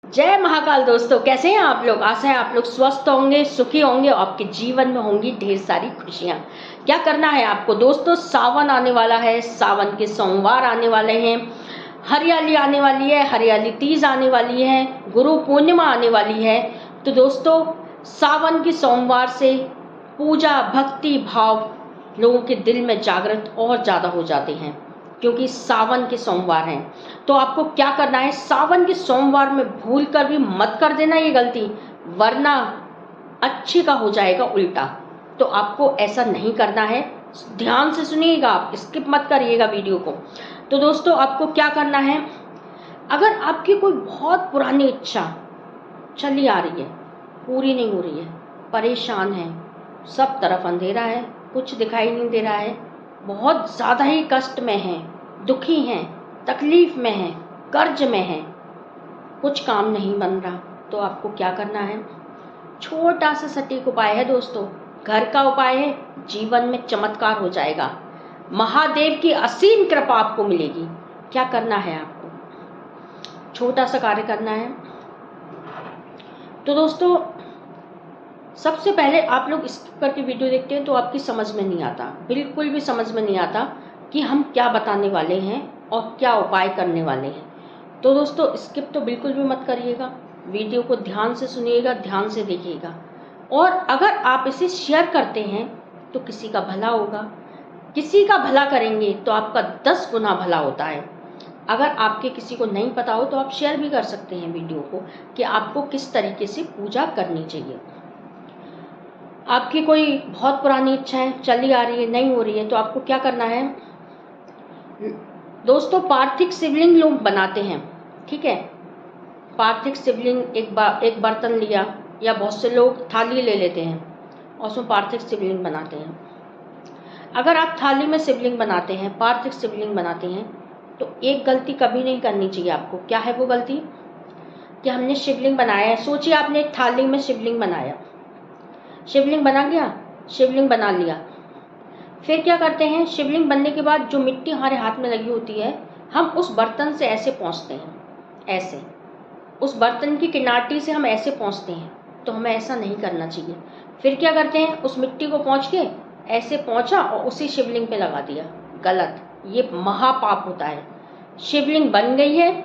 जय महाकाल दोस्तों, कैसे हैं आप लोग। आशा है आप लोग स्वस्थ होंगे, सुखी होंगे और आपके जीवन में होंगी ढेर सारी खुशियां। क्या करना है आपको दोस्तों, सावन आने वाला है, सावन के सोमवार आने वाले हैं, हरियाली आने वाली है, हरियाली तीज आने वाली है, गुरु पूर्णिमा आने वाली है। तो दोस्तों सावन के सोमवार से पूजा भक्ति भाव लोगों के दिल में जागृत और ज़्यादा हो जाते हैं, क्योंकि सावन के सोमवार हैं। तो आपको क्या करना है, सावन के सोमवार में भूल कर भी मत कर देना ये गलती, वरना अच्छे का हो जाएगा उल्टा। तो आपको ऐसा नहीं करना है, ध्यान से सुनिएगा, आप स्किप मत करिएगा वीडियो को। तो दोस्तों आपको क्या करना है, अगर आपकी कोई बहुत पुरानी इच्छा चली आ रही है, पूरी नहीं हो रही है, परेशान है, सब तरफ अंधेरा है, कुछ दिखाई नहीं दे रहा है, बहुत ज़्यादा ही कष्ट में हैं, दुखी हैं, तकलीफ में हैं, कर्ज में हैं, कुछ काम नहीं बन रहा, तो आपको क्या करना है, छोटा सा सटीक उपाय है दोस्तों, घर का उपाय है, जीवन में चमत्कार हो जाएगा, महादेव की असीम कृपा आपको मिलेगी। क्या करना है, आपको छोटा सा कार्य करना है। तो दोस्तों सबसे पहले आप लोग स्किप करके वीडियो देखते हैं तो आपकी समझ में नहीं आता, बिल्कुल भी समझ में नहीं आता कि हम क्या बताने वाले हैं और क्या उपाय करने वाले हैं। तो दोस्तों स्किप तो बिल्कुल भी मत करिएगा, वीडियो को ध्यान से सुनिएगा, ध्यान से देखिएगा। और अगर आप इसे शेयर करते हैं तो किसी का भला होगा, किसी का भला करेंगे तो आपका 10 गुना भला होता है। अगर आपके किसी को नहीं पता हो तो आप शेयर भी कर सकते हैं वीडियो को, कि आपको किस तरीके से पूजा करनी चाहिए। आपकी कोई बहुत पुरानी इच्छा है, चली आ रही है, नहीं हो रही है, तो आपको क्या करना है दोस्तों, पार्थिव शिवलिंग लोग बनाते हैं, ठीक है। पार्थिव शिवलिंग एक बर्तन लिया, या बहुत से लोग थाली ले लेते हैं और उसमें पार्थिव शिवलिंग बनाते हैं। अगर आप थाली में शिवलिंग बनाते हैं, पार्थिव शिवलिंग बनाते हैं, तो एक गलती कभी नहीं करनी चाहिए आपको। क्या है वो गलती, कि हमने शिवलिंग बनाया है, सोचिए आपने एक थाली में शिवलिंग बनाया, शिवलिंग बना गया, शिवलिंग बना लिया, फिर क्या करते हैं, शिवलिंग बनने के बाद जो मिट्टी हमारे हाथ में लगी होती है, हम उस बर्तन से ऐसे पहुँचते हैं, ऐसे उस बर्तन की किनाटी से हम ऐसे पहुँचते हैं, तो हमें ऐसा नहीं करना चाहिए। फिर क्या करते हैं, उस मिट्टी को पहुँच के ऐसे पहुँचा और उसी शिवलिंग पे लगा दिया, गलत, ये महापाप होता है। शिवलिंग बन गई है,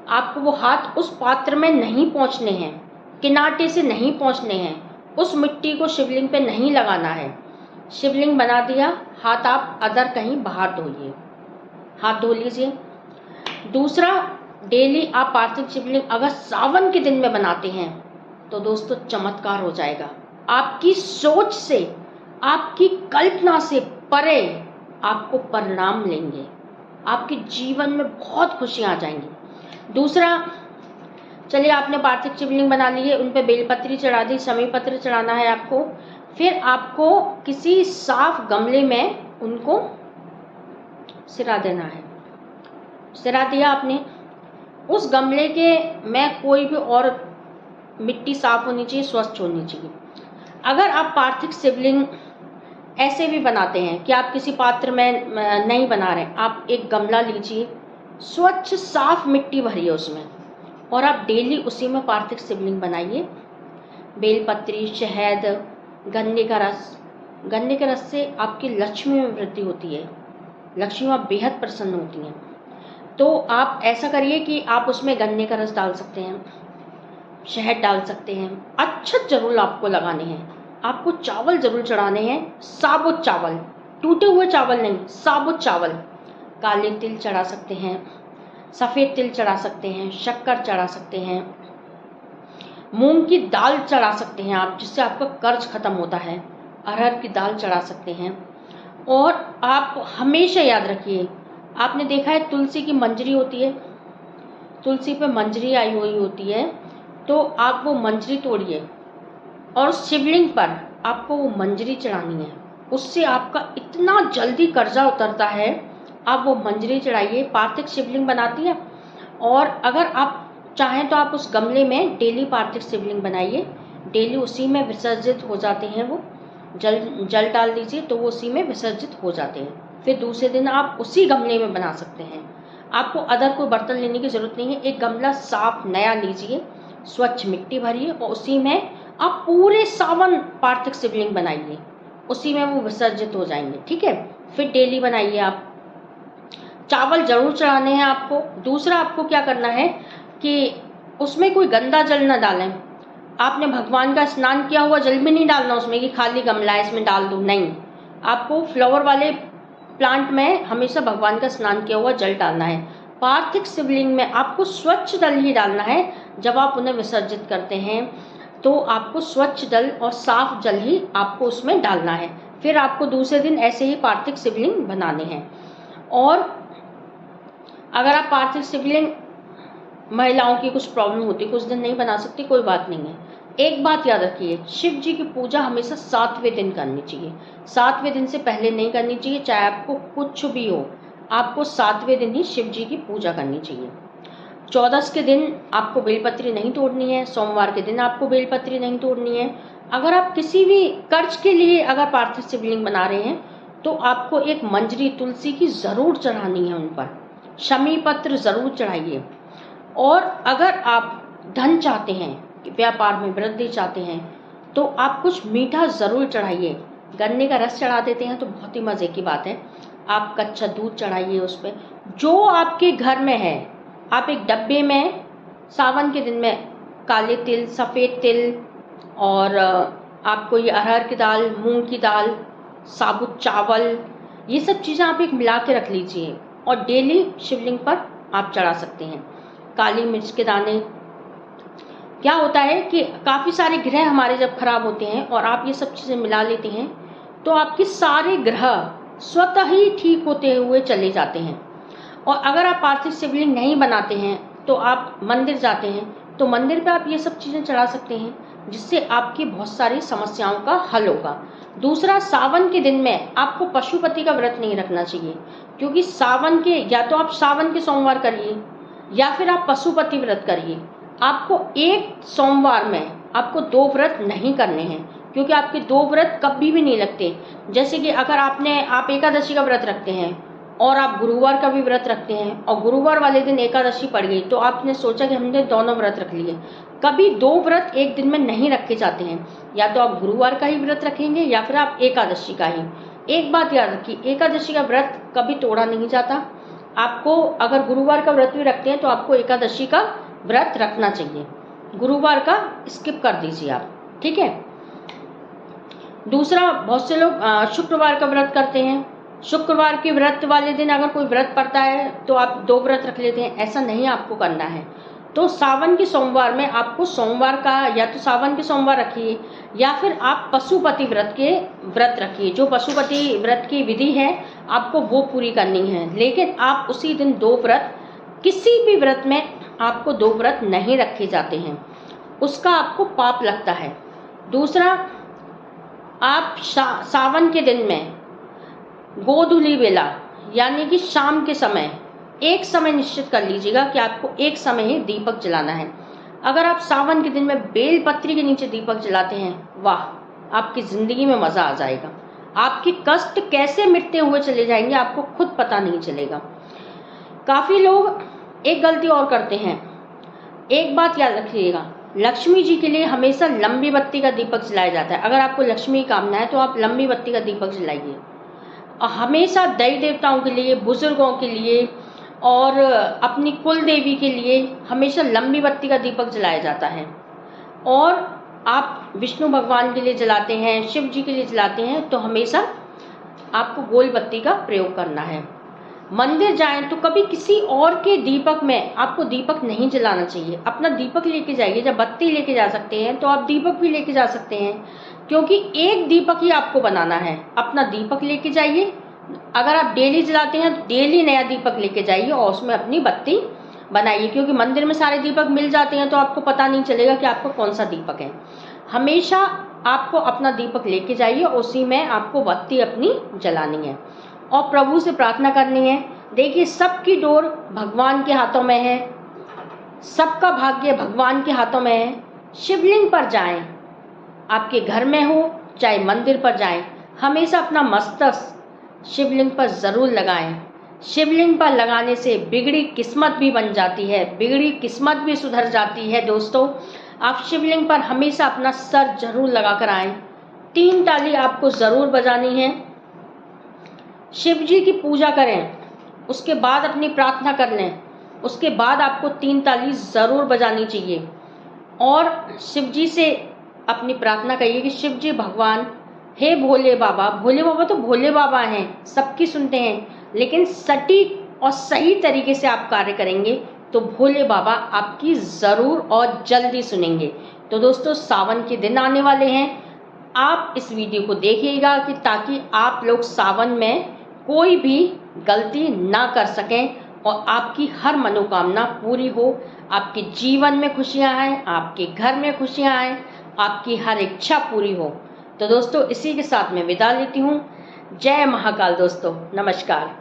आपको वो हाथ उस पात्र में नहीं पहुँचने हैं, किनाटे से नहीं पहुँचने हैं, उस मिट्टी को शिवलिंग पे नहीं लगाना है। शिवलिंग बना दिया, हाथ आप अदर कहीं बाहर धोइए, हाथ धो लीजिए। दूसरा, डेली आप पार्थिव शिवलिंग अगर सावन के दिन में बनाते हैं तो दोस्तों चमत्कार हो जाएगा। आपकी सोच से, आपकी कल्पना से परे आपको परिणाम लेंगे, आपके जीवन में बहुत खुशियाँ आ जाएंगी। दूसरा, चलिए आपने पार्थिव शिवलिंग बना ली है, उन पर बेलपत्री चढ़ा दी, समी पत्र चढ़ाना है आपको। फिर आपको किसी साफ गमले में उनको सिरा देना है। सिरा दिया आपने, उस गमले के में कोई भी और मिट्टी साफ होनी चाहिए, स्वच्छ होनी चाहिए। अगर आप पार्थिव शिवलिंग ऐसे भी बनाते हैं कि आप किसी पात्र में नहीं बना रहे, आप एक गमला लीजिए, स्वच्छ साफ मिट्टी भरिए उसमें, और आप डेली उसी में पार्थिव शिवलिंग बनाइए। बेलपत्री, शहद, गन्ने का रस, गन्ने के रस से आपकी लक्ष्मी में वृद्धि होती है, लक्ष्मी आप बेहद प्रसन्न होती हैं। तो आप ऐसा करिए कि आप उसमें गन्ने का रस डाल सकते हैं, शहद डाल सकते हैं। अक्षत जरूर आपको लगाने हैं, आपको चावल जरूर चढ़ाने हैं, साबुत चावल, टूटे हुए चावल नहीं, साबुत चावल। काले तिल चढ़ा सकते हैं, सफ़ेद तिल चढ़ा सकते हैं, शक्कर चढ़ा सकते हैं, मूंग की दाल चढ़ा सकते हैं आप, जिससे आपका कर्ज खत्म होता है। अरहर की दाल चढ़ा सकते हैं। और आप हमेशा याद रखिए, आपने देखा है तुलसी की मंजरी होती है, तुलसी पे मंजरी आई हुई होती है, तो आप वो मंजरी तोड़िए और शिवलिंग पर आपको वो मंजरी चढ़ानी है, उससे आपका इतना जल्दी कर्जा उतरता है। आप वो मंजरी चढ़ाइए, पार्थिव शिवलिंग बनाती है। और अगर आप चाहें तो आप उस गमले में डेली पार्थिव शिवलिंग बनाइए, डेली उसी में विसर्जित हो जाते हैं, वो जल डाल दीजिए तो वो उसी में विसर्जित हो जाते हैं। फिर दूसरे दिन आप उसी गमले में बना सकते हैं, आपको अदर कोई बर्तन लेने की ज़रूरत नहीं है। एक गमला साफ नया लीजिए, स्वच्छ मिट्टी भरिए और उसी में आप पूरे 52 पार्थिव शिवलिंग बनाइए, उसी में वो विसर्जित हो जाएंगे। ठीक है, फिर डेली बनाइए आप। चावल जरूर चढ़ाने हैं आपको। दूसरा आपको क्या करना है कि उसमें कोई गंदा जल ना डालें। आपने भगवान का स्नान किया हुआ जल भी नहीं डालना उसमें कि खाली गमला है इसमें डाल दूं, नहीं। आपको फ्लावर वाले प्लांट में हमेशा भगवान का स्नान किया हुआ जल डालना है। पार्थिव शिवलिंग में आपको स्वच्छ जल ही डालना है। जब आप उन्हें विसर्जित करते हैं तो आपको स्वच्छ जल और साफ जल ही आपको उसमें डालना है। फिर आपको दूसरे दिन ऐसे ही पार्थिव शिवलिंग बनाने हैं। और अगर आप पार्थिव शिवलिंग, महिलाओं की कुछ प्रॉब्लम होती है, कुछ दिन नहीं बना सकती, कोई बात नहीं है। एक बात याद रखिए, शिव जी की पूजा हमेशा 7वें दिन करनी चाहिए। 7वें दिन से पहले नहीं करनी चाहिए, चाहे आपको कुछ भी हो, आपको 7वें दिन ही शिव जी की पूजा करनी चाहिए। 14 के दिन आपको बेलपत्री नहीं तोड़नी है, सोमवार के दिन आपको बेलपत्री नहीं तोड़नी है। अगर आप किसी भी कर्ज के लिए अगर पार्थिव शिवलिंग बना रहे हैं तो आपको एक मंजरी तुलसी की जरूर चढ़ानी है, उन पर शमी पत्र जरूर चढ़ाइए। और अगर आप धन चाहते हैं, व्यापार में वृद्धि चाहते हैं, तो आप कुछ मीठा जरूर चढ़ाइए। गन्ने का रस चढ़ा देते हैं तो बहुत ही मजे की बात है। आप कच्चा दूध चढ़ाइए उस पर, जो आपके घर में है। आप एक डब्बे में सावन के दिन में काले तिल, सफ़ेद तिल और आपको ये अरहर की दाल, मूंग की दाल, साबुत चावल, ये सब चीज़ें आप एक मिला के रख लीजिए और डेली शिवलिंग पर आप चढ़ा सकते हैं। काली मिर्च के दाने। क्या होता है कि काफ़ी सारे ग्रह हमारे जब खराब होते हैं और आप ये सब चीज़ें मिला लेते हैं तो आपके सारे ग्रह स्वतः ही ठीक होते हुए चले जाते हैं। और अगर आप पार्थिव शिवलिंग नहीं बनाते हैं तो आप मंदिर जाते हैं तो मंदिर पे आप ये सब चीज़ें चढ़ा सकते हैं, जिससे आपकी बहुत सारी समस्याओं का हल होगा। दूसरा, सावन के दिन में आपको पशुपति का व्रत नहीं रखना चाहिए, क्योंकि सावन के, या तो आप सावन के सोमवार करिए या फिर आप पशुपति व्रत करिए। आपको एक सोमवार में आपको 2 व्रत नहीं करने हैं, क्योंकि आपके 2 व्रत कभी भी नहीं लगते। जैसे कि अगर आप एकादशी का व्रत रखते हैं और आप गुरुवार का भी व्रत रखते हैं और गुरुवार वाले दिन एकादशी पड़ गई तो आपने सोचा कि हमने दोनों व्रत रख लिए। कभी 2 व्रत एक दिन में नहीं रखे जाते हैं, या तो आप गुरुवार का ही व्रत रखेंगे या फिर आप एकादशी का ही। एक बात याद रखिए, एकादशी का व्रत कभी तोड़ा नहीं जाता। आपको अगर गुरुवार का व्रत भी रखते हैं तो आपको एकादशी का व्रत रखना चाहिए, गुरुवार का स्किप कर दीजिए आप। ठीक है। दूसरा, बहुत से लोग शुक्रवार का व्रत करते हैं। शुक्रवार के व्रत वाले दिन अगर कोई व्रत पड़ता है तो आप 2 व्रत रख लेते हैं, ऐसा नहीं आपको करना है। तो सावन के सोमवार में आपको सोमवार का, या तो सावन के सोमवार रखिए या फिर आप पशुपति व्रत रखिए। जो पशुपति व्रत की विधि है आपको वो पूरी करनी है, लेकिन आप उसी दिन 2 व्रत, किसी भी व्रत में आपको 2 व्रत नहीं रखे जाते हैं, उसका आपको पाप लगता है। दूसरा, आप सावन के दिन में गोधूली बेला यानी कि शाम के समय एक समय निश्चित कर लीजिएगा कि आपको एक समय ही दीपक जलाना है। अगर आप सावन के दिन में बेल पत्री के नीचे दीपक जलाते हैं, वाह, आपकी जिंदगी में मजा आ जाएगा। आपके कष्ट कैसे मिटते हुए चले जाएंगे आपको खुद पता नहीं चलेगा। काफी लोग एक गलती और करते हैं। एक बात याद रखिएगा, लक्ष्मी जी के लिए हमेशा लंबी बत्ती का दीपक जलाया जाता है। अगर आपको लक्ष्मी की कामना है तो आप लंबी बत्ती का दीपक जलाइए। हमेशा देवी देवताओं के लिए, बुजुर्गों के लिए और अपनी कुल देवी के लिए हमेशा लंबी बत्ती का दीपक जलाया जाता है। और आप विष्णु भगवान के लिए जलाते हैं, शिव जी के लिए जलाते हैं, तो हमेशा आपको गोल बत्ती का प्रयोग करना है। मंदिर जाएं तो कभी किसी और के दीपक में आपको दीपक नहीं जलाना चाहिए। अपना दीपक लेके जाइए। जब बत्ती लेके जा सकते हैं तो आप दीपक भी लेके जा सकते हैं, क्योंकि एक दीपक ही आपको बनाना है। अपना दीपक लेके जाइए। अगर आप डेली जलाते हैं तो डेली नया दीपक लेके जाइए और उसमें अपनी बत्ती बनाइए, क्योंकि मंदिर में सारे दीपक मिल जाते हैं तो आपको पता नहीं चलेगा कि आपको कौन सा दीपक है। हमेशा आपको अपना दीपक लेके जाइए, उसी में आपको बत्ती अपनी जलानी है और प्रभु से प्रार्थना करनी है। देखिए, सबकी डोर भगवान के हाथों में है, सबका भाग्य भगवान के हाथों में है। शिवलिंग पर जाएं, आपके घर में हो चाहे मंदिर पर जाएं, हमेशा अपना मस्तक शिवलिंग पर जरूर लगाएं। शिवलिंग पर लगाने से बिगड़ी किस्मत भी बन जाती है, बिगड़ी किस्मत भी सुधर जाती है। दोस्तों, आप शिवलिंग पर हमेशा अपना सर जरूर लगा कर आएं। 3 ताली आपको ज़रूर बजानी है। शिव जी की पूजा करें, उसके बाद अपनी प्रार्थना कर लें, उसके बाद आपको 3 ताली ज़रूर बजानी चाहिए। और शिव जी से अपनी प्रार्थना करिए कि शिव जी भगवान, हे भोले बाबा, भोले बाबा तो भोले बाबा हैं, सबकी सुनते हैं, लेकिन सटीक और सही तरीके से आप कार्य करेंगे तो भोले बाबा आपकी ज़रूर और जल्दी सुनेंगे। तो दोस्तों, सावन के दिन आने वाले हैं, आप इस वीडियो को देखिएगा कि ताकि आप लोग सावन में कोई भी गलती ना कर सकें और आपकी हर मनोकामना पूरी हो, आपके जीवन में खुशियां आएँ, आपके घर में खुशियां आएँ, आपकी हर इच्छा पूरी हो। तो दोस्तों, इसी के साथ मैं विदा लेती हूँ। जय महाकाल दोस्तों, नमस्कार।